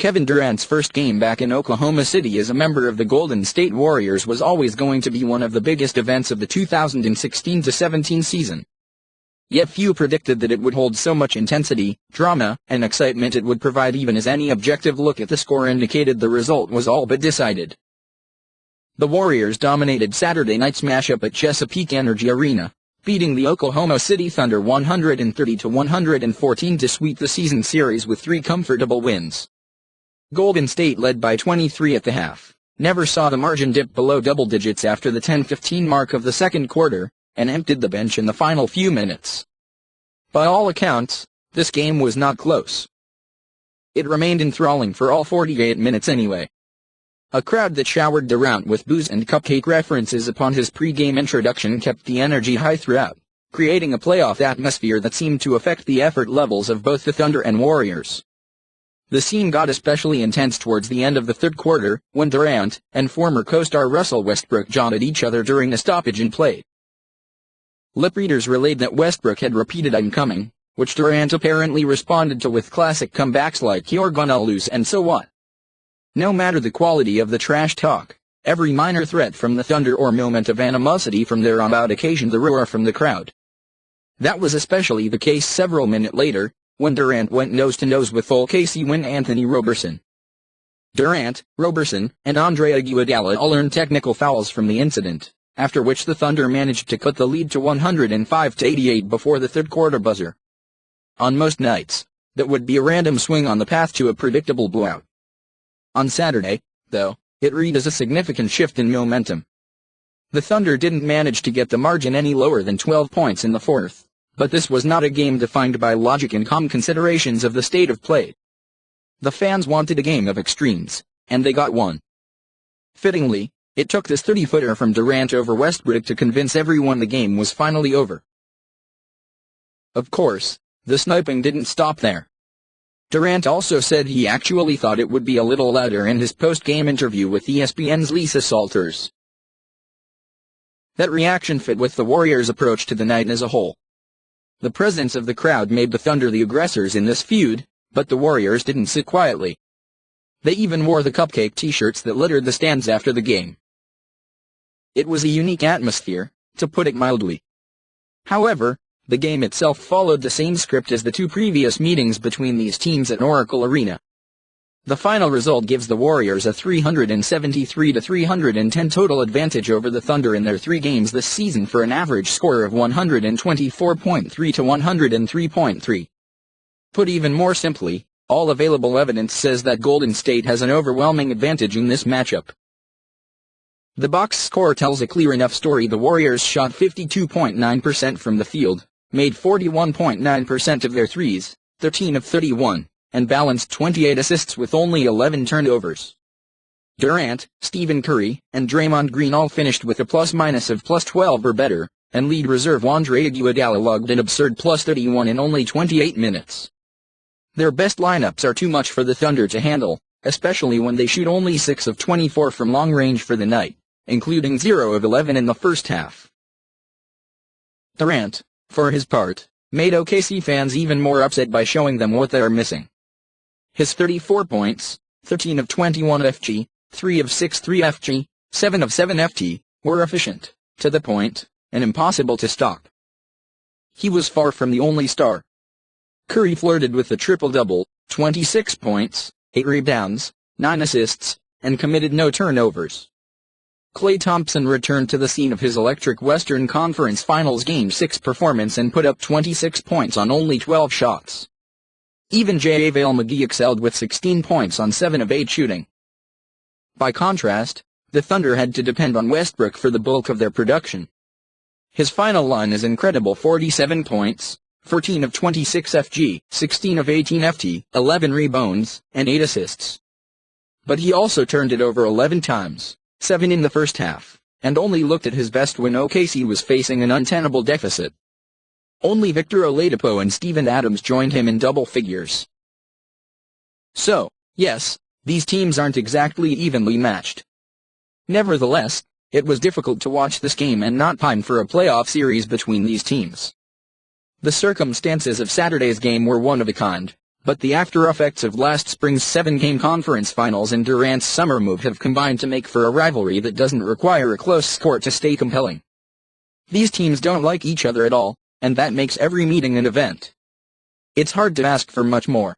Kevin Durant's first game back in Oklahoma City as a member of the Golden State Warriors was always going to be one of the biggest events of the 2016-17 season. Yet few predicted that it would hold so much intensity, drama, and excitement it would provide, even as any objective look at the score indicated the result was all but decided. The Warriors dominated Saturday night's matchup at Chesapeake Energy Arena, beating the Oklahoma City Thunder 130-114 to sweep the season series with 3 comfortable wins. Golden State led by 23 at the half, never saw the margin dip below double digits after the 10-15 mark of the second quarter, and emptied the bench in the final few minutes. By all accounts, this game was not close. It remained enthralling for all 48 minutes anyway. A crowd that showered Durant with booze and cupcake references upon his pre-game introduction kept the energy high throughout, creating a playoff atmosphere that seemed to affect the effort levels of both the Thunder and Warriors. The scene got especially intense towards the end of the third quarter, when Durant and former co-star Russell Westbrook jawed at each other during a stoppage in play. Lip readers relayed that Westbrook had repeated "I'm coming," which Durant apparently responded to with classic comebacks like "You're gonna lose and so what?" No matter the quality of the trash talk, every minor threat from the Thunder or moment of animosity from their on-out occasioned the roar from the crowd. That was especially the case several minutes later, when Durant went nose-to-nose with OKC wing Anthony Roberson. Durant, Roberson, and Andre Iguodala all earned technical fouls from the incident, after which the Thunder managed to cut the lead to 105-88 before the third quarter buzzer. On most nights, that would be a random swing on the path to a predictable blowout. On Saturday, though, it read as a significant shift in momentum. The Thunder didn't manage to get the margin any lower than 12 points in the fourth, but this was not a game defined by logic and calm considerations of the state of play. The fans wanted a game of extremes, and they got one. Fittingly, it took this 30-footer from Durant over Westbrook to convince everyone the game was finally over. Of course, the sniping didn't stop there. Durant also said he actually thought it would be a little louder in his post-game interview with ESPN's Lisa Salters. That reaction fit with the Warriors' approach to the night as a whole. The presence of the crowd made the Thunder the aggressors in this feud, but the Warriors didn't sit quietly. They even wore the cupcake t-shirts that littered the stands after the game. It was a unique atmosphere, to put it mildly. However, the game itself followed the same script as the 2 previous meetings between these teams at Oracle Arena. The final result gives the Warriors a 373-310 total advantage over the Thunder in their 3 games this season for an average score of 124.3 to 103.3. Put even more simply, all available evidence says that Golden State has an overwhelming advantage in this matchup. The box score tells a clear enough story. The Warriors shot 52.9% from the field, made 41.9% of their threes, 13 of 31, and balanced 28 assists with only 11 turnovers. Durant, Stephen Curry, and Draymond Green all finished with a plus-minus of +12 or better, and lead reserve Andre Iguodala logged an absurd +31 in only 28 minutes. Their best lineups are too much for the Thunder to handle, especially when they shoot only 6 of 24 from long range for the night, including 0 of 11 in the first half. Durant, for his part, made OKC fans even more upset by showing them what they are missing. His 34 points, 13 of 21 FG, 3 of 6 3FG, 7 of 7 FT, were efficient, to the point, and impossible to stop. He was far from the only star. Curry flirted with the triple-double, 26 points, 8 rebounds, 9 assists, and committed no turnovers. Klay Thompson returned to the scene of his electric Western Conference Finals Game 6 performance and put up 26 points on only 12 shots. Even JaVale McGee excelled with 16 points on 7 of 8 shooting. By contrast, the Thunder had to depend on Westbrook for the bulk of their production. His final line is incredible: 47 points, 14 of 26 FG, 16 of 18 FT, 11 rebounds, and 8 assists. But he also turned it over 11 times, 7 in the first half, and only looked at his best when OKC was facing an untenable deficit. Only Victor Oladipo and Steven Adams joined him in double figures. So, yes, these teams aren't exactly evenly matched. Nevertheless, it was difficult to watch this game and not pine for a playoff series between these teams. The circumstances of Saturday's game were one of a kind, but the after-effects of last spring's 7-game conference finals and Durant's summer move have combined to make for a rivalry that doesn't require a close score to stay compelling. These teams don't like each other at all, and that makes every meeting an event. It's hard to ask for much more.